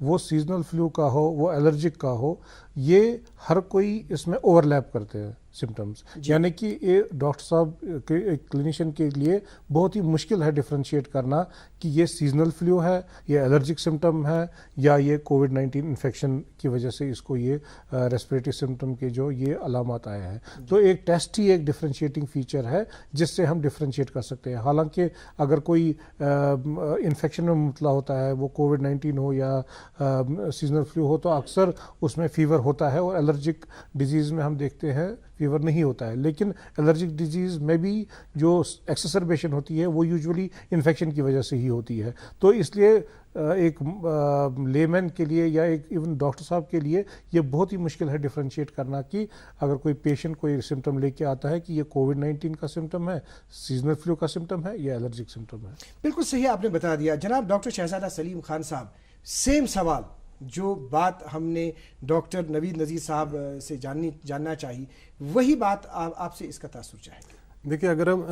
وہ seasonal flu کا ہو, وہ الرجک کا ہو, یہ ہر کوئی اس میں اوور لیپ کرتے ہیں سمٹمز. یعنی کہ یہ ڈاکٹر صاحب کلینیشین کے لیے بہت ہی مشکل ہے ڈفرینشیٹ کرنا کہ یہ سیزنل فلو ہے, یہ الرجک سمٹم ہے, یا یہ کووڈ-19 انفیکشن کی وجہ سے اس کو یہ ریسپریٹری سمٹم کے جو یہ علامات آئے ہیں. تو ایک ٹیسٹ ہی ایک ڈفرینشیٹنگ فیچر ہے جس سے ہم ڈفرینشیٹ کر سکتے ہیں. حالانکہ اگر کوئی انفیکشن میں مبتلا ہوتا ہے, وہ کووڈ-19 ہو یا سیزنل فلو ہو, تو اکثر اس میں فیور ہوتا ہے, اور الرجک ڈیزیز میں ہم دیکھتے ہیں فیور نہیں ہوتا ہے. لیکن الرجک ڈیزیز میں بھی جو ایکسسربیشن ہوتی ہے وہ یوزولی انفیکشن کی وجہ سے ہی ہوتی ہے. تو اس لیے ایک لیمن کے لیے یا ایک ایون ڈاکٹر صاحب کے لیے یہ بہت ہی مشکل ہے ڈفرینشیٹ کرنا کہ اگر کوئی پیشنٹ کوئی سمٹم لے کے آتا ہے کہ یہ کووڈ-19 کا سمٹم ہے, سیزنل فلو کا سمٹم ہے, یا الرجک سمٹم ہے. بالکل صحیح آپ نے بتا دیا. جناب ڈاکٹر شہزادہ سلیم خان صاحب, سیم سوال جو بات ہم نے ڈاکٹر نوید نذیر صاحب سے جاننا چاہی, وہی بات آپ سے اس کا تاثر چاہیں گے. دیکھیے, اگر ہم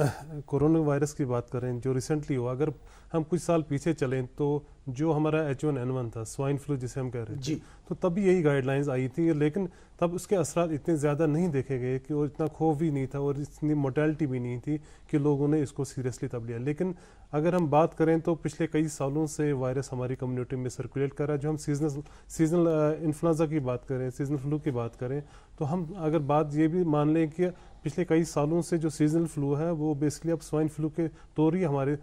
کورونا وائرس کی بات کریں جو ریسنٹلی ہوا, اگر ہم کچھ سال پیچھے چلیں تو جو ہمارا H1N1 تھا, سوائن فلو جسے ہم کہہ رہے تھے, تو تب بھی یہی گائیڈ لائنز آئی تھی, لیکن تب اس کے اثرات اتنے زیادہ نہیں دیکھے گئے کہ اور اتنا خوف بھی نہیں تھا اور اتنی موٹیلٹی بھی نہیں تھی کہ لوگوں نے اس کو سیریسلی تب لیا. لیکن اگر ہم بات کریں تو پچھلے کئی سالوں سے وائرس ہماری کمیونٹی میں سرکولیٹ کر رہا ہے. جو ہم سیزنل انفلوئنزا کی بات کریں, سیزنل فلو کی بات کریں, تو ہم اگر بات یہ بھی مان لیں کہ پچھلے کئی سالوں سے جو سیزنل فلو ہے وہ بیسکلی اب سوائن فلو کے طور ہی ہمارے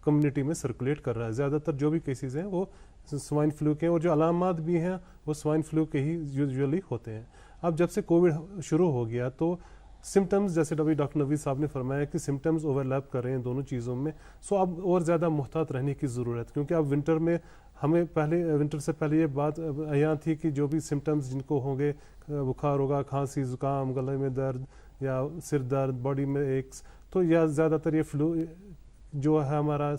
کمیونٹی میں سرکولیٹ کر رہا ہے. زیادہ تر جو بھی کیسز ہیں وہ سوائن فلو کے, اور جو علامات بھی ہیں وہ سوائن فلو کے ہی یوزولی ہوتے ہیں. اب جب سے کووڈ شروع ہو گیا تو سمٹمز, جیسے ابھی ڈاکٹر نوید صاحب نے فرمایا کہ سمٹمز اوور لیپ کر رہے ہیں دونوں چیزوں میں, سو اب اور زیادہ محتاط رہنے کی ضرورت, کیونکہ اب ونٹر میں ہمیں ونٹر سے پہلے یہ بات عیاں تھی کہ جو بھی سمٹمز جن کو ہوں گے, بخار ہوگا, کھانسی, زکام, گلے میں درد یا سر درد, باڈی میں ایکس, تو یا زیادہ تر یہ فلو جو ہے ہمارا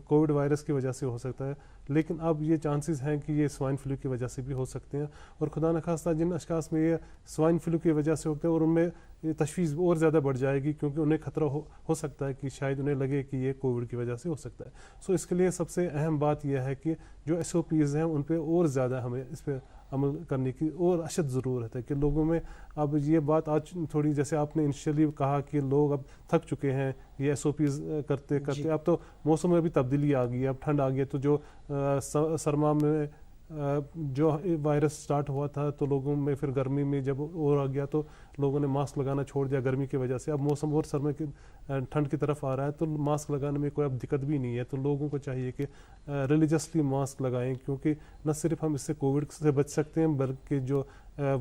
کووڈ وائرس کی وجہ سے ہو سکتا ہے. لیکن اب یہ چانسز ہیں کہ یہ سوائن فلو کی وجہ سے بھی ہو سکتے ہیں, اور خدا نخواستہ جن اشخاص میں یہ سوائن فلو کی وجہ سے ہوتے ہیں اور ان میں یہ تشویش اور زیادہ بڑھ جائے گی, کیونکہ انہیں خطرہ ہو سکتا ہے کہ شاید انہیں لگے کہ یہ کووڈ کی وجہ سے ہو سکتا ہے. سو اس کے لیے سب سے اہم بات یہ ہے کہ جو SOPs ہیں ان پہ اور زیادہ ہمیں اس پہ عمل کرنے کی اور اشد ضرورت ہے کہ لوگوں میں اب یہ بات آج تھوڑی, جیسے آپ نے انیشلی کہا کہ لوگ اب تھک چکے ہیں یہ SOPs کرتے. اب تو موسم میں بھی تبدیلی آ گئی ہے, اب ٹھنڈ آ گئی ہے, تو جو سرما میں جو وائرس سٹارٹ ہوا تھا تو لوگوں میں پھر گرمی میں جب اور آ گیا تو لوگوں نے ماسک لگانا چھوڑ دیا گرمی کی وجہ سے. اب موسم اور سرما کی ٹھنڈ کی طرف آ رہا ہے تو ماسک لگانے میں کوئی اب دقت بھی نہیں ہے. تو لوگوں کو چاہیے کہ ریلیجسلی ماسک لگائیں, کیونکہ نہ صرف ہم اس سے کووڈ سے بچ سکتے ہیں بلکہ جو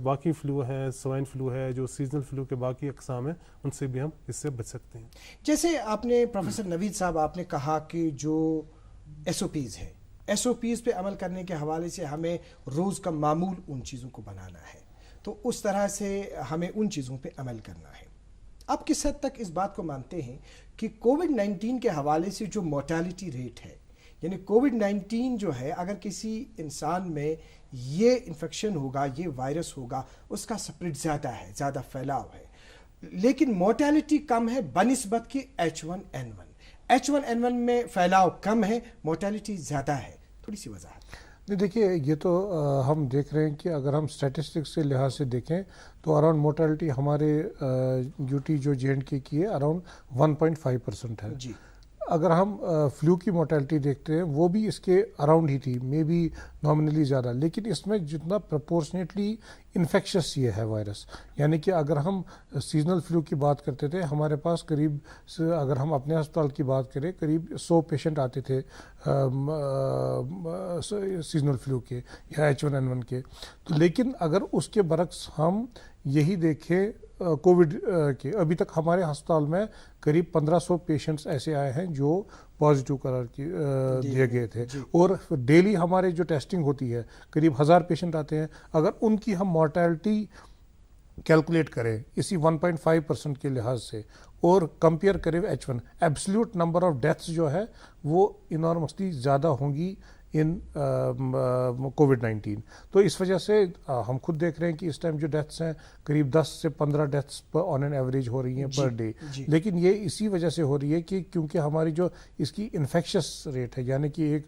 باقی فلو ہے, سوائن فلو ہے, جو سیزنل فلو کے باقی اقسام ہیں, ان سے بھی ہم اس سے بچ سکتے ہیں. جیسے آپ نے پروفیسر نوید صاحب آپ نے کہا کہ جو SOPs ہے, SOPs پہ عمل کرنے کے حوالے سے ہمیں روز کا معمول ان چیزوں کو بنانا ہے, تو اس طرح سے ہمیں ان چیزوں پہ عمل کرنا ہے. آپ کس حد تک اس بات کو مانتے ہیں کہ کووڈ-19 کے حوالے سے جو مورٹیلٹی ریٹ ہے, یعنی کووڈ-19 جو ہے اگر کسی انسان میں یہ انفیکشن ہوگا, یہ وائرس ہوگا, اس کا سپریڈ زیادہ ہے, زیادہ پھیلاؤ ہے, لیکن مورٹیلٹی کم ہے بنسبت کی H1N1. H1N1 میں پھیلاؤ کم ہے, مورٹیلٹی زیادہ ہے. تھوڑی سی وضاحت. نہیں, دیکھیے یہ تو ہم دیکھ رہے ہیں کہ اگر ہم اسٹیٹسٹکس سے لحاظ سے دیکھیں تو اراؤنڈ مورٹیلٹی ہمارے UT جو JNK کی ہے اراؤنڈ 1.5% ہے. جی. اگر ہم فلو کی مورٹیلٹی دیکھتے ہیں وہ بھی اس کے اراؤنڈ ہی تھی, مے بی نامنلی زیادہ, لیکن اس میں جتنا پرپورشنیٹلی انفیکشس یہ ہے وائرس. یعنی کہ اگر ہم سیزنل فلو کی بات کرتے تھے, ہمارے پاس قریب اگر ہم اپنے ہسپتال کی بات کریں قریب 100 پیشنٹ آتے تھے سیزنل فلو کے یا H1N1 کے. تو لیکن اگر اس کے برعکس ہم یہی دیکھیں کووڈ کے, ابھی تک ہمارے ہسپتال میں قریب 1500 پیشنٹس ایسے آئے ہیں جو پازیٹیو قرار دیے گئے تھے, اور ڈیلی ہمارے جو ٹیسٹنگ ہوتی ہے قریب 1000 پیشنٹ آتے ہیں. اگر ان کی ہم مورٹیلٹی کیلکولیٹ کریں اسی 1.5% کے لحاظ سے اور کمپیئر کریں H1, absolute number of deaths جو ہے وہ انارمسلی زیادہ ہوں گی ان کووڈ-19. تو اس وجہ سے ہم خود دیکھ رہے ہیں کہ اس ٹائم جو ڈیتھس ہیں قریب 10 سے 15 ڈیتھس پر آن این ایوریج ہو رہی ہیں پر ڈے. لیکن یہ اسی وجہ سے ہو رہی ہے کہ کیونکہ ہماری جو اس کی انفیکشس ریٹ ہے, یعنی کہ ایک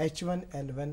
H1N1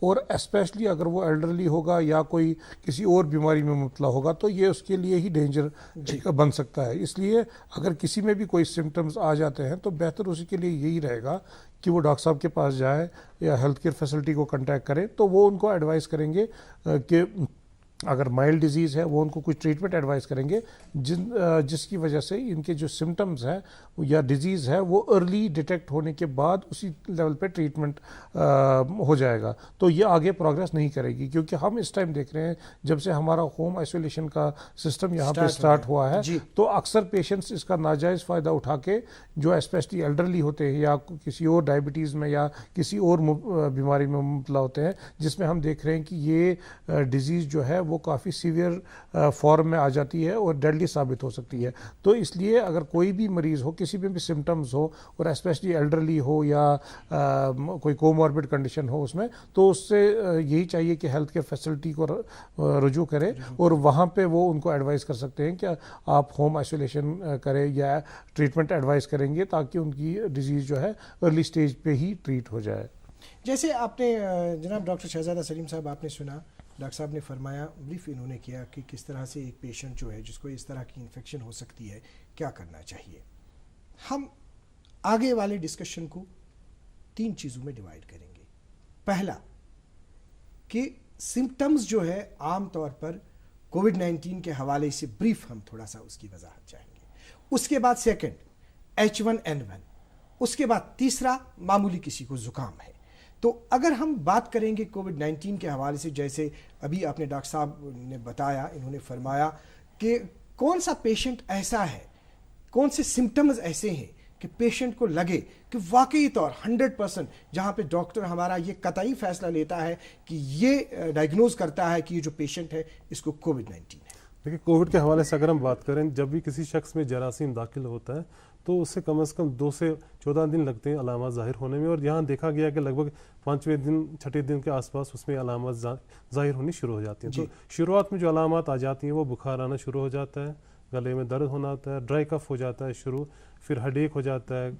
اور اسپیشلی اگر وہ ایلڈرلی ہوگا یا کوئی کسی اور بیماری میں مبتلا ہوگا تو یہ اس کے لیے ہی ڈینجر بن سکتا ہے. اس لیے اگر کسی میں بھی کوئی سمٹمز آ جاتے ہیں تو بہتر اسی کے لیے یہی رہے گا کہ وہ ڈاکٹر صاحب کے پاس جائے یا ہیلتھ کیئر فیسلٹی کو کنٹیکٹ کریں, تو وہ ان کو ایڈوائز کریں گے کہ اگر مائلڈ ڈیزیز ہے وہ ان کو کچھ ٹریٹمنٹ ایڈوائز کریں گے جس کی وجہ سے ان کے جو سمٹمز ہیں یا ڈیزیز ہے وہ ارلی ڈیٹیکٹ ہونے کے بعد اسی لیول پہ ٹریٹمنٹ ہو جائے گا, تو یہ آگے پروگریس نہیں کرے گی. کیونکہ ہم اس ٹائم دیکھ رہے ہیں جب سے ہمارا ہوم آئسولیشن کا سسٹم یہاں پہ سٹارٹ ہوا ہے تو اکثر پیشنٹس اس کا ناجائز فائدہ اٹھا کے جو اسپیشلی ایلڈرلی ہوتے ہیں یا کسی اور ڈائبٹیز میں یا کسی اور بیماری میں مبتلا ہوتے ہیں جس میں ہم دیکھ رہے ہیں کہ یہ ڈیزیز جو ہے وہ کافی سیویئر فارم میں آ جاتی ہے اور ڈیڈلی ثابت ہو سکتی ہے. تو اس لیے اگر کوئی بھی مریض ہو, کسی میں بھی سمٹمز ہو اور اسپیشلی ایلڈرلی ہو یا کوئی کوموربڈ کنڈیشن ہو اس میں, تو اس سے یہی چاہیے کہ ہیلتھ کیئر فیسلٹی کو رجوع کرے اور وہاں پہ وہ ان کو ایڈوائز کر سکتے ہیں کہ آپ ہوم آئسولیشن کریں یا ٹریٹمنٹ ایڈوائز کریں گے تاکہ ان کی ڈیزیز جو ہے ارلی سٹیج پہ ہی ٹریٹ ہو جائے. جیسے آپ نے جناب ڈاکٹر شہزادہ سلیم صاحب آپ نے سنا, ڈاکٹر صاحب نے فرمایا, بریف انہوں نے کیا کہ کس طرح سے ایک پیشنٹ جو ہے جس کو اس طرح کی انفیکشن ہو سکتی ہے کیا کرنا چاہیے. ہم آگے والے ڈسکشن کو 3 چیزوں میں ڈیوائیڈ کریں گے. پہلا کہ سمٹمز جو ہے عام طور پر کووڈ-19 کے حوالے سے بریف ہم تھوڑا سا اس کی وضاحت چاہیں گے. اس کے بعد سیکنڈ H1N1, اس کے بعد تیسرا معمولی کسی کو زکام ہے. تو اگر ہم بات کریں گے کووڈ-19 کے حوالے سے, جیسے ابھی آپ نے ڈاکٹر صاحب نے بتایا, انہوں نے فرمایا کہ کون سا پیشنٹ ایسا ہے, کون سے سمٹمز ایسے ہیں کہ پیشنٹ کو لگے کہ واقعی طور 100% جہاں پہ ڈاکٹر ہمارا یہ قطعی فیصلہ لیتا ہے کہ یہ ڈائگنوز کرتا ہے کہ یہ جو پیشنٹ ہے اس کو کووڈ-19 ہے. دیکھیے کووڈ کے حوالے سے اگر ہم بات کریں, جب بھی کسی شخص میں جراثیم داخل ہوتا ہے تو اس سے کم از کم 2 سے 14 دن لگتے ہیں علامات ظاہر ہونے میں, اور یہاں دیکھا گیا کہ لگ بھگ 5ویں دن 6ٹھے دن کے آس پاس اس میں علامات ظاہر ہونی شروع ہو جاتی ہیں. تو شروعات میں جو علامات آ جاتی ہیں وہ بخار آنا شروع ہو جاتا ہے, گلے میں درد ہونا ہوتا ہے, ڈرائی کف ہو جاتا ہے شروع, پھر ہیڈ ایک ہو جاتا ہے,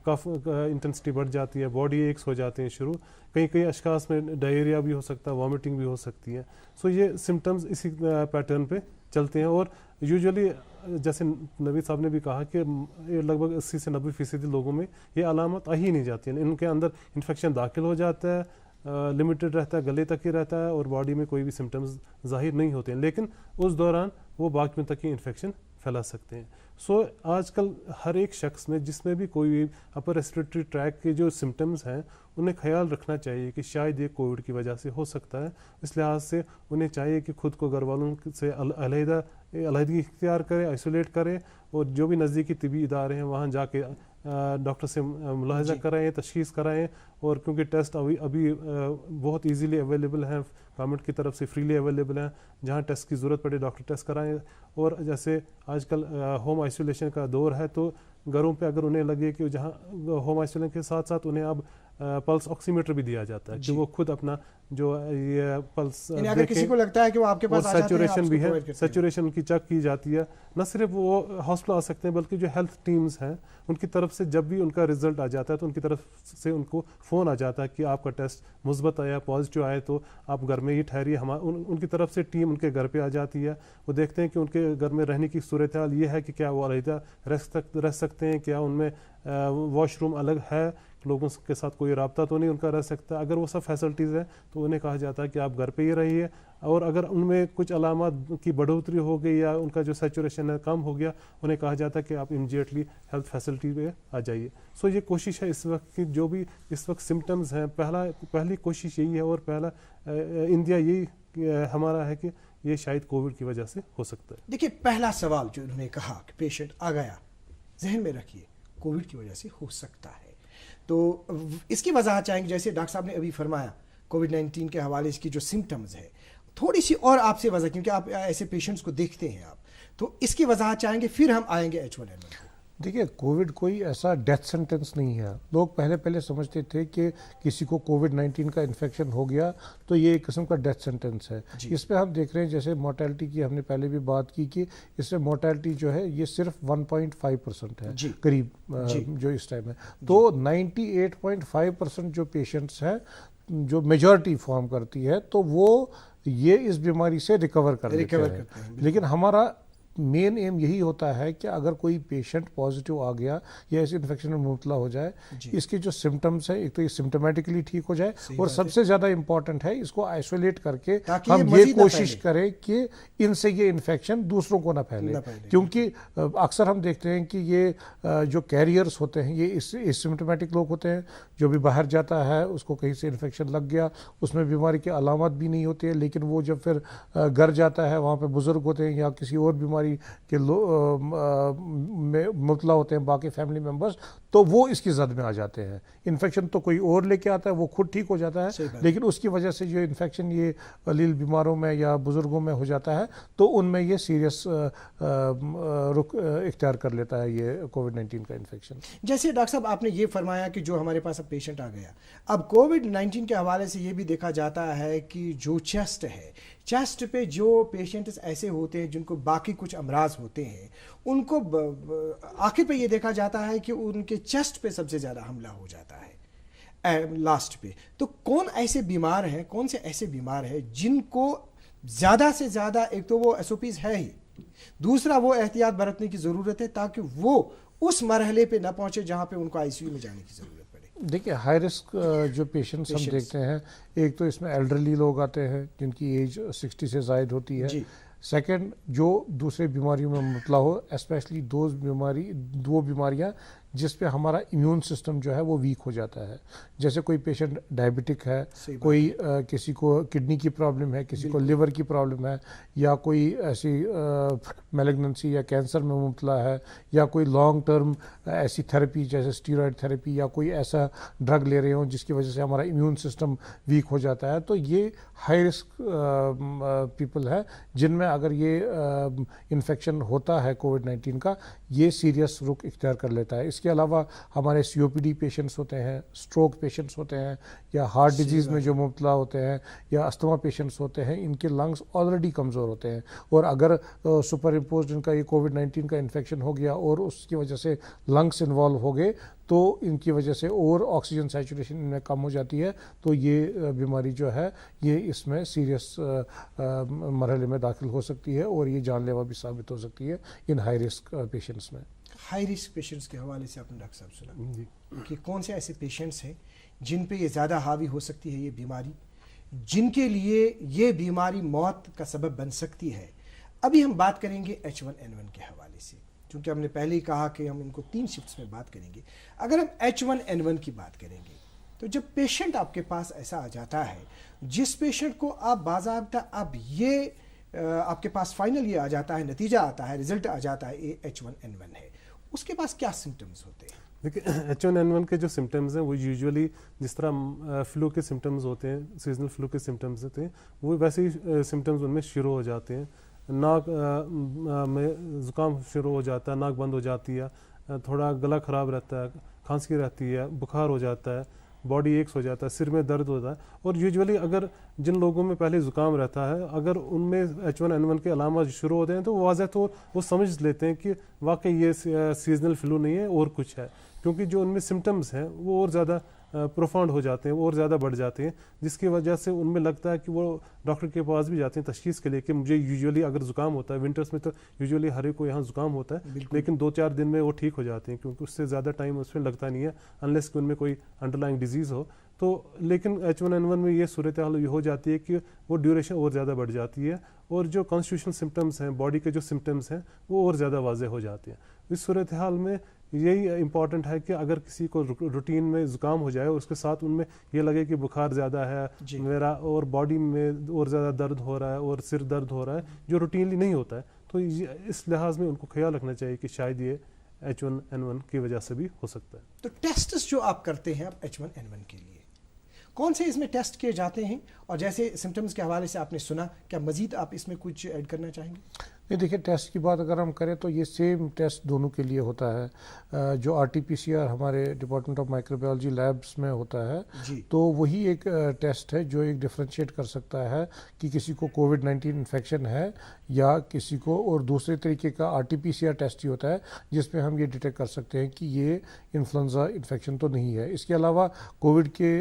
کف انٹینسٹی بڑھ جاتی ہے, باڈی ایکس ہو جاتے ہیں شروع, کئی اشخاص میں ڈائریا بھی ہو سکتا ہے, وامٹنگ بھی ہو سکتی ہے. سو یہ سمٹمز اسی پیٹرن پہ چلتے ہیں, اور یوزولی جیسے نبی صاحب نے بھی کہا کہ لگ بھگ 80 سے 90% لوگوں میں یہ علامت آ ہی نہیں جاتی ہیں. ان کے اندر انفیکشن داخل ہو جاتا ہے, لمیٹڈ رہتا ہے, گلے تک ہی رہتا ہے اور باڈی میں کوئی بھی سمٹمز ظاہر نہیں ہوتے ہیں, لیکن اس دوران وہ باقیوں تک ہی انفیکشن پھیلا سکتے ہیں. سو آج کل ہر ایک شخص میں جس میں بھی کوئی اپر ریسپریٹری ٹریک کے جو سمٹمز ہیں انہیں خیال رکھنا چاہیے کہ شاید یہ کووڈ کی وجہ سے ہو سکتا ہے. اس لحاظ سے انہیں چاہیے کہ خود کو گھر والوں سے علیحدگی اختیار کرے, آئسولیٹ کرے, اور جو بھی نزدیکی طبی ادارے ہیں وہاں جا کے ڈاکٹر سے ملاحظہ کرائیں, تشخیص کرائیں. اور کیونکہ ٹیسٹ ابھی بہت ایزیلی اویلیبل ہیں, گورنمنٹ کی طرف سے فریلی اویلیبل ہیں, جہاں ٹیسٹ کی ضرورت پڑے ڈاکٹر ٹیسٹ کرائیں. اور جیسے آج کل ہوم آئسولیشن کا دور ہے تو گھروں پہ اگر انہیں لگے کہ جہاں ہوم آئسولیشن کے ساتھ ساتھ انہیں اب پلس آکسی میٹر بھی دیا جاتا ہے کہ وہ خود اپنا جو یہ پلس اگر کسی کو لگتا ہے کہ وہ آپ کے پاس آ جاتے ہیں, سیچوریشن بھی ہے, سیچوریشن کی چیک کی جاتی ہے. نہ صرف وہ ہاسپٹل آ سکتے ہیں بلکہ جو ہیلتھ ٹیمز ہیں ان کی طرف سے جب بھی ان کا رزلٹ آ جاتا ہے تو ان کی طرف سے ان کو فون آ جاتا ہے کہ آپ کا ٹیسٹ مثبت آیا, پازیٹیو آئے تو آپ گھر میں ہی ٹھہریے. ان کی طرف سے ٹیم ان کے گھر پہ آ جاتی ہے, وہ دیکھتے ہیں کہ ان کے گھر میں رہنے کی صورتحال یہ ہے کہ کیا وہ علیحدہ رہ سکتے ہیں, کیا ان میں واش روم الگ ہے, لوگوں کے ساتھ کوئی رابطہ تو نہیں ان کا رہ سکتا. اگر وہ سب فیسلٹیز ہیں تو انہیں کہا جاتا ہے کہ آپ گھر پہ ہی رہیے. اور اگر ان میں کچھ علامات کی بڑھوتری ہو گئی یا ان کا جو سیچوریشن ہے کم ہو گیا, انہیں کہا جاتا ہے کہ آپ امیڈیٹلی ہیلتھ فیسلٹی پہ آ جائیے. سو یہ کوشش ہے اس وقت کی, جو بھی اس وقت سمٹمز ہیں, پہلی کوشش یہی ہے اور پہلا اندیا یہی ہمارا ہے کہ یہ شاید کووڈ کی وجہ سے ہو سکتا ہے. دیکھیے پہلا سوال جو انہوں نے کہا کہ پیشنٹ آ گیا, ذہن میں رکھیے کووڈ کی وجہ سے ہو سکتا ہے. تو اس کی وضاحت چاہیں گے, جیسے ڈاکٹر صاحب نے ابھی فرمایا کووڈ-19 کے حوالے سے کی جو سمٹمز ہے, تھوڑی سی اور آپ سے وضاحت, کیونکہ آپ ایسے پیشنٹس کو دیکھتے ہیں آپ, تو اس کی وضاحت چاہیں گے, پھر ہم آئیں گے H1N1 کو. دیکھیے کووڈ کوئی ایسا ڈیتھ سینٹینس نہیں ہے. لوگ پہلے سمجھتے تھے کہ کسی کو کووڈ-19 کا انفیکشن ہو گیا تو یہ ایک قسم کا ڈیتھ سینٹینس ہے. اس پہ ہم دیکھ رہے ہیں جیسے مورٹیلٹی کی ہم نے پہلے بھی بات کی کہ اس میں مورٹیلٹی جو ہے یہ صرف 1.5% ہے قریب جو اس ٹائم ہے. تو 98.5% جو پیشنٹس ہیں جو میجورٹی فارم کرتی ہے تو وہ یہ اس بیماری سے ریکور کر لیتے ہیں. لیکن ہمارا مین ایم یہی ہوتا ہے کہ اگر کوئی پیشنٹ پازیٹیو آ گیا یا ایسی انفیکشن میں مبتلا ہو جائے اس کے جو سمٹمز ہیں ایک تو یہ سمٹمیٹکلی ٹھیک ہو جائے اور سب سے زیادہ امپورٹنٹ ہے اس کو آئسولیٹ کر کے ہم یہ کوشش کریں کہ ان سے یہ انفیکشن دوسروں کو نہ پھیلے. کیونکہ اکثر ہم دیکھتے ہیں کہ یہ جو کیریئرس ہوتے ہیں یہ سمٹمیٹک لوگ ہوتے ہیں. جو بھی باہر جاتا ہے اس کو کہیں سے انفیکشن لگ گیا, اس میں بیماری کی علامات بھی نہیں ہوتی ہے, لیکن وہ جب پھر گھر جاتا ہے وہاں پہ بزرگ ہوتے ہیں یا کسی اور بیماری کے میں مبتلا ہوتے ہیں باقی فیملی ممبرز, تو وہ اس کی زد میں آ جاتے ہیں. انفیکشن تو کوئی اور لے کے آتا ہے, وہ خود ٹھیک ہو جاتا ہے, لیکن اس کی وجہ سے جو انفیکشن یہ قلیل بیماروں میں یا بزرگوں میں ہو جاتا ہے تو ان میں یہ سیریس رخ اختیار کر لیتا ہے یہ کووڈ-19 کا انفیکشن. جیسے ڈاکٹر صاحب آپ نے یہ فرمایا کہ جو ہمارے پاس اب پیشنٹ آ گیا, اب کووڈ-19 کے حوالے سے یہ بھی دیکھا جاتا ہے کہ جو چیسٹ ہے, چیسٹ پہ جو پیشنٹس ایسے ہوتے ہیں جن کو باقی کچھ امراض ہوتے ہیں ان کو آخر پہ یہ دیکھا جاتا ہے کہ ان کے چیسٹ پہ سب سے زیادہ حملہ ہو جاتا ہے لاسٹ پہ. تو کون ایسے بیمار ہیں, کون سے ایسے بیمار ہیں جن کو زیادہ سے زیادہ, ایک تو وہ ایس او پیز ہے ہی, دوسرا وہ احتیاط برتنے کی ضرورت ہے تاکہ وہ اس مرحلے پہ نہ پہنچے جہاں پہ ان کو آئی سی یو میں جانے کی ضرورت پڑے. دیکھیے ہائی رسک جو پیشنٹس ہم دیکھتے ہیں, ایک تو اس میں ایلڈرلی لوگ آتے ہیں جن کی ایج 60 سے زائد ہوتی ہے. سیکنڈ جو دوسرے بیماریوں میں مبتلا ہو, اسپیشلی دو بیماریاں جس پہ ہمارا امیون سسٹم جو ہے وہ ویک ہو جاتا ہے. جیسے کوئی پیشنٹ ڈائبٹک ہے, کوئی کسی کو کڈنی کی پرابلم ہے, کسی کو لیور کی پرابلم ہے, یا کوئی ایسی میلیگننسی یا کینسر میں مبتلا ہے, یا کوئی لانگ ٹرم ایسی تھراپی جیسے اسٹیرائڈ تھراپی یا کوئی ایسا ڈرگ لے رہے ہوں جس کی وجہ سے ہمارا امیون سسٹم ویک ہو جاتا ہے, تو یہ ہائی رسک پیپل ہے جن میں اگر یہ انفیکشن ہوتا ہے کووڈ-19 کا یہ سیریس رخ اختیار کر لیتا ہے. اس کے علاوہ ہمارے سی او پی ڈی پیشنٹس ہوتے ہیں, اسٹروک پیشنٹس ہوتے ہیں, یا ہارٹ ڈیزیز میں جو مبتلا ہوتے ہیں, یا استھما پیشنٹس ہوتے ہیں, ان کے لنگس آلریڈی کمزور ہوتے ہیں, اور اگر سپر امپوزڈ ان کا یہ کووڈ-19 کا انفیکشن ہو گیا اور اس کی وجہ سے لنگس انوالو ہو گئے تو ان کی وجہ سے اور آکسیجن سیچوریشن ان میں کم ہو جاتی ہے, تو یہ بیماری جو ہے یہ اس میں سیریس مرحلے میں داخل ہو سکتی ہے اور یہ جان لیوا بھی ثابت ہو سکتی ہے ان ہائی رسک پیشنٹس میں. ہائی رسک پیشنٹس کے حوالے سے آپ نے ڈاکٹر صاحب سنا کہ کون سے ایسے پیشنٹس ہیں جن پہ یہ زیادہ حاوی ہو سکتی ہے یہ بیماری, جن کے لیے یہ بیماری موت کا سبب بن سکتی ہے. ابھی ہم بات کریں گے H1N1 کے حوالے سے, چونکہ ہم نے پہلے ہی کہا کہ ہم ان کو 3 شفٹس میں بات کریں گے. اگر ہم H1N1 کی بات کریں گے تو جب پیشنٹ آپ کے پاس ایسا آ جاتا ہے جس پیشنٹ کو آپ باضابطہ اب یہ آپ کے پاس فائنل یہ آ جاتا ہے, نتیجہ آتا ہے, رزلٹ آ جاتا ہے یہ H1N1 ہے, اس کے پاس کیا سمٹمز ہوتے ہیں؟ دیکھیں H1N1 کے جو سمٹمز ہیں وہ یوزولی جس طرح فلو کے سمٹمز ہوتے ہیں, سیزنل فلو کے سمٹمز ہوتے ہیں, وہ ویسے ہی سمٹمز ان میں شروع ہو جاتے ہیں. ناک میں زکام شروع ہو جاتا ہے, ناک بند ہو جاتی ہے, تھوڑا گلا خراب رہتا ہے, کھانسی رہتی ہے, بخار ہو جاتا ہے, باڈی ایکس ہو جاتا ہے, سر میں درد ہوتا ہے. اور یوزولی اگر جن لوگوں میں پہلے زکام رہتا ہے اگر ان میں H1N1 کے علامات شروع ہوتے ہیں تو واضح طور وہ سمجھ لیتے ہیں کہ واقعی یہ سیزنل فلو نہیں ہے اور کچھ ہے, کیونکہ جو ان میں سمٹمز ہیں وہ اور زیادہ پروفاؤنڈ ہو جاتے ہیں, اور زیادہ بڑھ جاتے ہیں, جس کی وجہ سے ان میں لگتا ہے کہ وہ ڈاکٹر کے پاس بھی جاتے ہیں تشخیص کے لیے کہ مجھے یوزولی اگر زکام ہوتا ہے, ونٹرس میں تو یوزولی ہر ایک کو یہاں زکام ہوتا ہے, لیکن 2-4 دن میں وہ ٹھیک ہو جاتے ہیں کیونکہ اس سے زیادہ ٹائم اس میں لگتا نہیں ہے انلیس کہ ان میں کوئی انڈرلائنگ ڈیزیز ہو. تو لیکن H1N1 میں یہ صورتحال یہ ہو جاتی ہے کہ وہ ڈیوریشن اور زیادہ بڑھ جاتی ہے اور جو کانسٹیٹیوشنل سمٹمز ہیں, باڈی کے جو سمٹمز ہیں وہ اور زیادہ واضح ہو جاتے ہیں. اس صورتحال میں یہی امپورٹنٹ ہے کہ اگر کسی کو روٹین میں زکام ہو جائے اور اس کے ساتھ ان میں یہ لگے کہ بخار زیادہ ہے میرا اور باڈی میں اور زیادہ درد ہو رہا ہے اور سر درد ہو رہا ہے جو روٹینلی نہیں ہوتا ہے, تو اس لحاظ میں ان کو خیال رکھنا چاہیے کہ شاید یہ H1N1 کی وجہ سے بھی ہو سکتا ہے. تو ٹیسٹس جو آپ کرتے ہیں اب H1N1 کے لیے کون سے اس میں ٹیسٹ کیے جاتے ہیں, اور جیسے سمٹمز کے حوالے سے آپ نے سنا, کیا مزید آپ اس میں کچھ ایڈ کرنا چاہیں گے؟ نہیں دیکھیے ٹیسٹ کی بات اگر ہم کریں تو یہ سیم ٹیسٹ دونوں کے لیے ہوتا ہے. جو RT-PCR ہمارے ڈپارٹمنٹ آف مائکروبیولوجی لیبس میں ہوتا ہے تو وہی ایک ٹیسٹ ہے جو ایک ڈفرینشیٹ کر سکتا ہے کہ کسی کو COVID-19 انفیکشن ہے یا کسی کو, اور دوسرے طریقے کا RT-PCR ٹیسٹ ہی ہوتا ہے جس میں ہم یہ ڈیٹیکٹ کر سکتے ہیں کہ یہ انفلوئنزا انفیکشن تو نہیں ہے. اس کے علاوہ کووڈ کے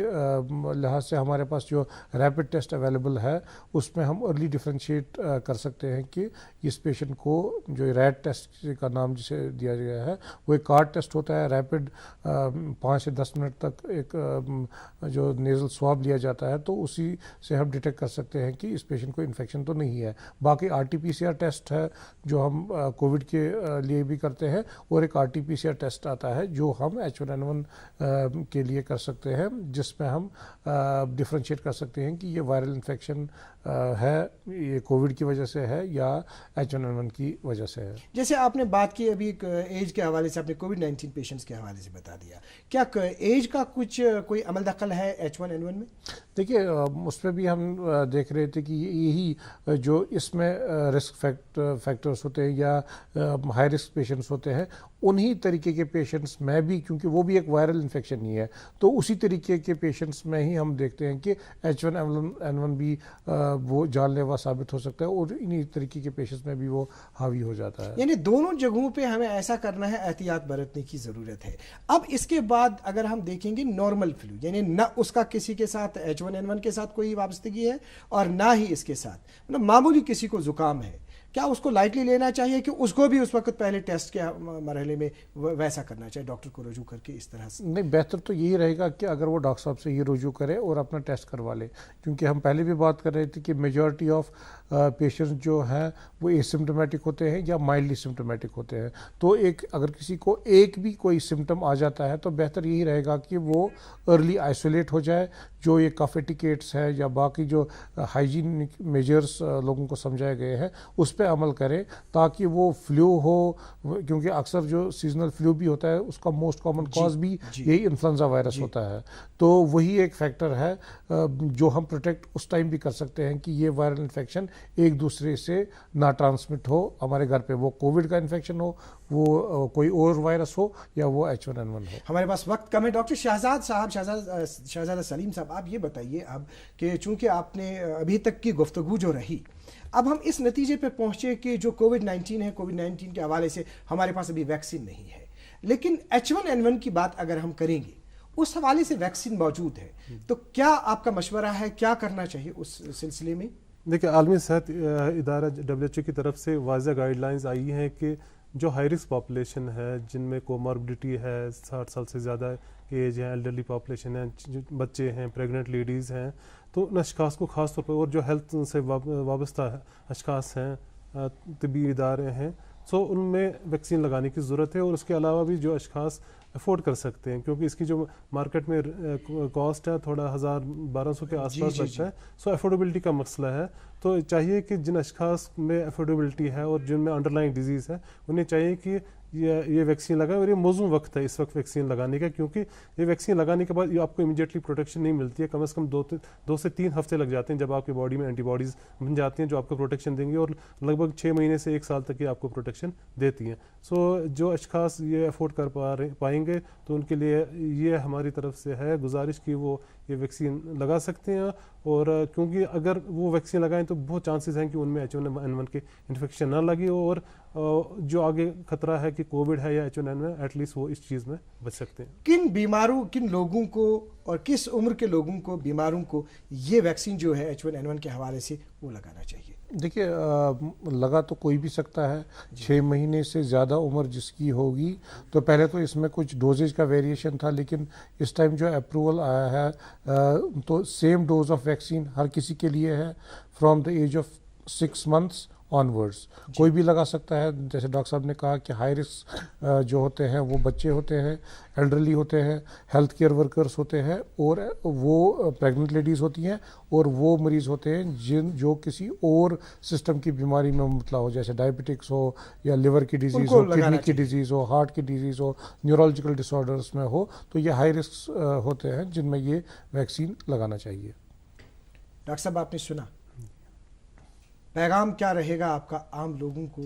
لحاظ سے ہمارے پاس جو ریپڈ ٹیسٹ اویلیبل ہے اس میں ہم ارلی ڈفرینشیٹ کر سکتے ہیں کہ اس پیشنٹ کو, جو ریٹ ٹیسٹ کا نام جسے دیا گیا ہے, وہ ایک کارڈ ٹیسٹ ہوتا ہے ریپڈ, 5 سے 10 منٹ تک ایک جو نیزل سواب لیا جاتا ہے تو اسی سے ہم ڈیٹیکٹ کر سکتے ہیں کہ اس پیشنٹ کو انفیکشن تو نہیں ہے. باقی RT-PCR ٹیسٹ ہے جو ہم کووڈ کے لیے بھی کرتے ہیں, اور ایک RT-PCR ٹیسٹ آتا ہے جو ہم H1N1 کے لیے کر سکتے ہیں جس میں ہم ڈفرینشیٹ کر سکتے ہیں کہ یہ وائرل انفیکشن ہے, یہ کووڈ کی وجہ سے ہے یا H1N1 کی وجہ سے ہے. جیسے آپ نے بات کی ابھی ایج کے حوالے سے, آپ نے COVID-19 پیشنٹس کے حوالے سے بتا دیا, کیا ایج کا کوئی عمل دخل ہے H1N1 میں؟ دیکھیے اس میں بھی ہم دیکھ رہے تھے کہ یہی جو اس میں رسک فیکٹرز ہوتے ہیں یا ہائی رسک پیشنٹس ہوتے ہیں, انہی طریقے کے پیشنٹس میں بھی, کیونکہ وہ بھی ایک وائرل انفیکشن ہی ہے, تو اسی طریقے کے پیشنٹس میں ہی ہم دیکھتے ہیں کہ H1N1 بھی وہ جان لیوا ثابت ہو سکتا ہے, اور انہی طریقے کے پیشنٹس میں بھی وہ حاوی ہو جاتا ہے. یعنی دونوں جگہوں پہ ہمیں ایسا کرنا ہے, احتیاط برتنے کی ضرورت ہے. اب اس کے بعد اگر ہم دیکھیں گے نارمل فلو, یعنی نہ اس کا کسی کے ساتھ H1N1 کے ساتھ کوئی وابستگی ہے اور نہ ہی اس کے ساتھ, مطلب معمولی کسی کو زکام ہے, کیا اس کو لائٹلی لینا چاہیے کہ اس کو بھی اس وقت پہلے ٹیسٹ کے مرحلے میں ویسا کرنا چاہیے, ڈاکٹر کو رجوع کر کے اس طرح سے؟ نہیں, بہتر تو یہی رہے گا کہ اگر وہ ڈاکٹر صاحب سے یہ رجوع کرے اور اپنا ٹیسٹ کروا لے, کیونکہ ہم پہلے بھی بات کر رہے تھے کہ میجورٹی آف پیشنٹس جو ہیں وہ اسمپٹومیٹک ہوتے ہیں یا مائلڈلی سمپٹومیٹک ہوتے ہیں. تو اگر کسی کو ایک بھی کوئی سمٹم آ جاتا ہے تو بہتر یہی رہے گا کہ وہ ارلی آئسولیٹ ہو جائے, جو یہ کف ایٹیکیٹس ہے یا باقی جو ہائیجینک میجرز لوگوں کو سمجھائے گئے ہیں اس پہ عمل کرے, تاکہ وہ فلو ہو, کیونکہ اکثر جو سیزنل فلو بھی ہوتا ہے اس کا موسٹ کامن کاز بھی یہی انفلوئنزا وائرس ہوتا ہے. تو وہی ایک فیکٹر ہے جو ہم پروٹیکٹ اس ٹائم بھی کر سکتے ہیں کہ یہ وائرل انفیکشن ایک دوسرے سے نہ ٹرانسمٹ ہو ہمارے گھر پہ, وہ کووڈ کا انفیکشن ہو, وہ کوئی اور وائرس ہو, یا وہ H1N1 ہو. ہمارے پاس وقت کم ہے. ڈاکٹر شہزادہ سلیم صاحب, آپ یہ بتائیے اب کہ چونکہ آپ نے ابھی تک کی گفتگو جو رہی, اب ہم اس نتیجے پہ پہنچے کہ جو COVID-19 ہے, COVID-19 کے حوالے سے ہمارے پاس ابھی ویکسین نہیں ہے, لیکن H1N1 کی بات اگر ہم کریں گے اس حوالے سے ویکسین موجود ہے, تو کیا آپ کا مشورہ ہے, کیا کرنا چاہیے اس سلسلے میں؟ دیکھیں, عالمی صحت ادارہ WHO کی طرف سے واضح گائیڈ لائنز آئی ہیں کہ جو ہائی رسک پاپولیشن ہے, جن میں کوماربڈیٹی ہے, 60 سال سے زیادہ ایج ہے, ایلڈرلی پاپولیشن ہے, بچے ہیں, پریگننٹ لیڈیز ہیں, تو ان اشخاص کو خاص طور پر, اور جو ہیلتھ سے وابستہ اشخاص ہیں, طبی ادارے ہیں, سو ان میں ویکسین لگانے کی ضرورت ہے. اور اس کے علاوہ بھی جو اشخاص افورڈ کر سکتے ہیں, کیونکہ اس کی جو مارکیٹ میں کاسٹ ہے تھوڑا 1200 کے آس پاس لگتا ہے, سو افورڈیبلٹی کا مسئلہ ہے. تو چاہیے کہ جن اشخاص میں افورڈیبلٹی ہے اور جن میں انڈر لائن ڈیزیز ہے, انہیں چاہیے کہ یہ ویکسین لگائیں. اور یہ موزوں وقت ہے اس وقت ویکسین لگانے کا, کیونکہ یہ ویکسین لگانے کے بعد یہ آپ کو امیڈیٹلی پروٹیکشن نہیں ملتی ہے, کم از کم 2 سے 3 ہفتے لگ جاتے ہیں جب آپ کی باڈی میں اینٹی باڈیز بن جاتی ہیں جو آپ کو پروٹیکشن دیں گے, اور لگ بھگ 6 مہینے سے 1 سال تک یہ آپ کو پروٹیکشن دیتی ہیں. سو جو اشخاص یہ افورڈ کر پائیں گے تو ان کے لیے یہ ہماری طرف سے ہے گزارش کہ وہ یہ ویکسین لگا سکتے ہیں. اور کیونکہ اگر وہ ویکسین لگائیں تو بہت چانسز ہیں کہ ان میں H1N1 کی انفیکشن نہ لگی ہو, اور جو آگے خطرہ ہے کہ کووڈ ہے یا H1N1, ایٹ لیسٹ وہ اس چیز میں بچ سکتے ہیں. کن لوگوں کو اور کس عمر کے لوگوں کو, بیماروں کو یہ ویکسین جو ہے H1N1 کے حوالے سے وہ لگانا چاہیے؟ دیکھیے لگا تو کوئی بھی سکتا ہے, 6 مہینے سے زیادہ عمر جس کی ہوگی, تو پہلے تو اس میں کچھ ڈوزیج کا ویریشن تھا, لیکن اس ٹائم جو اپروول آیا ہے تو سیم ڈوز آف ویکسین ہر کسی کے لیے ہے from the age of 6 months onwards. کوئی بھی لگا سکتا ہے. جیسے ڈاکٹر صاحب نے کہا کہ ہائی رسک جو ہوتے ہیں وہ بچے ہوتے ہیں, ایلڈرلی ہوتے ہیں, ہیلتھ کیئر ورکرز ہوتے ہیں, اور وہ پریگننٹ لیڈیز ہوتی ہیں, اور وہ مریض ہوتے ہیں جو کسی اور سسٹم کی بیماری میں مبتلا ہو, جیسے ڈائبٹکس ہو یا لیور کی ڈیزیز ہو, کڈنی کی ڈیزیز ہو, ہارٹ کی ڈیزیز ہو, نیورولوجیکل ڈس آرڈرس میں ہو, تو یہ ہائی رسک ہوتے ہیں جن میں یہ ویکسین لگانا چاہیے. ڈاکٹر صاحب آپ نے سنا پیغام کیا رہے گا آپ کا عام لوگوں کو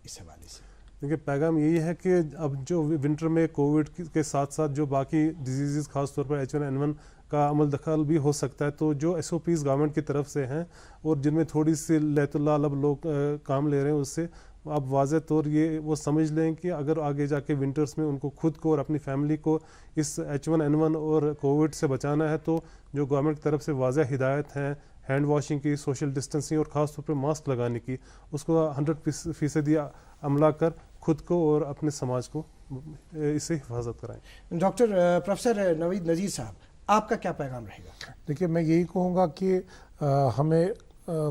اس حوالے سے؟ دیکھیے پیغام یہی ہے کہ اب جو ونٹر میں کووڈ کے ساتھ ساتھ جو باقی ڈیزیزز خاص طور پر H1N1 کا عمل دخل بھی ہو سکتا ہے، تو جو SOPs گورنمنٹ کی طرف سے ہیں اور جن میں تھوڑی سی لیت اللہ اب لوگ کام لے رہے ہیں، اس سے اب واضح طور یہ وہ سمجھ لیں کہ اگر آگے جا کے ونٹرز میں ان کو خود کو اور اپنی فیملی کو اس H1N1 اور کووڈ سے بچانا ہے، تو جو گورنمنٹ کی طرف سے واضح ہدایت ہیں ہینڈ واشنگ کی، سوشل ڈسٹینسنگ اور خاص طور پہ ماسک لگانے کی، اس کو 100% عملہ کر خود کو اور اپنے سماج کو اس سے حفاظت کرائیں۔ ڈاکٹر پروفیسر نوید نذیر صاحب، آپ کا کیا پیغام رہے گا؟ دیکھیے میں یہی کہوں گا کہ ہمیں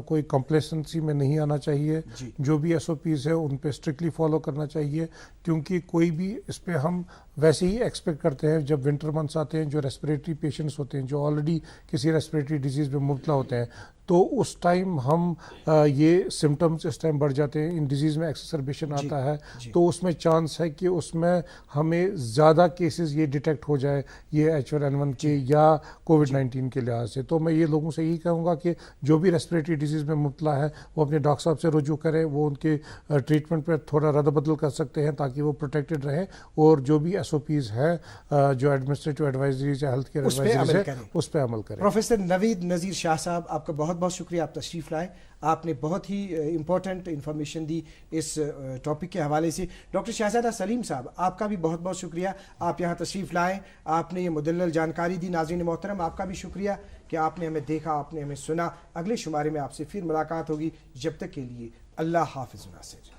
کوئی کمپلیسنسی میں نہیں آنا چاہیے، جو بھی SOPs ہے ان پہ اسٹرکٹلی فالو کرنا چاہیے، کیونکہ کوئی بھی اس پہ ہم ویسے ہی ایکسپیکٹ کرتے ہیں جب ونٹر منتھس آتے ہیں، جو ریسپریٹری پیشنٹس ہوتے ہیں جو آلریڈی کسی ریسپریٹری ڈیزیز میں مبتلا ہوتے ہیں، تو اس ٹائم ہم یہ سمٹمز اس ٹائم بڑھ جاتے ہیں، ان ڈیزیز میں ایکسربیشن آتا ہے، تو اس میں چانس ہے کہ اس میں ہمیں زیادہ کیسز یہ ڈیٹیکٹ ہو جائے یہ H1N1 کے یا کووڈ-19 کے لحاظ سے۔ تو میں یہ لوگوں سے یہی کہوں گا کہ جو بھی ریسپریٹری ڈیزیز میں مبتلا ہے وہ اپنے ڈاکٹر صاحب سے رجوع کریں، وہ ان کے ٹریٹمنٹ پہ تھوڑا رد بدل کر سکتے ہیں تاکہ وہ پروٹیکٹڈ رہیں، اور جو بھی SOPs ہے جو ایڈمنسٹریٹو ایڈوائزریز یا ہیلتھ کیئر ایڈوائزریز ہے اس پہ عمل کریں۔ پروفیسر نوید نذیر شاہ صاحب، آپ کا بہت بہت شکریہ، آپ تشریف لائے، آپ نے بہت ہی امپورٹنٹ انفارمیشن دی اس ٹاپک کے حوالے سے۔ ڈاکٹر شہزادہ سلیم صاحب، آپ کا بھی بہت بہت شکریہ، آپ یہاں تشریف لائے، آپ نے یہ مدلل جانکاری دی۔ ناظرین محترم، آپ کا بھی شکریہ کہ آپ نے ہمیں دیکھا، آپ نے ہمیں سنا۔ اگلے شمارے میں آپ سے پھر ملاقات ہوگی، جب تک کے لیے اللہ حافظ ناصر۔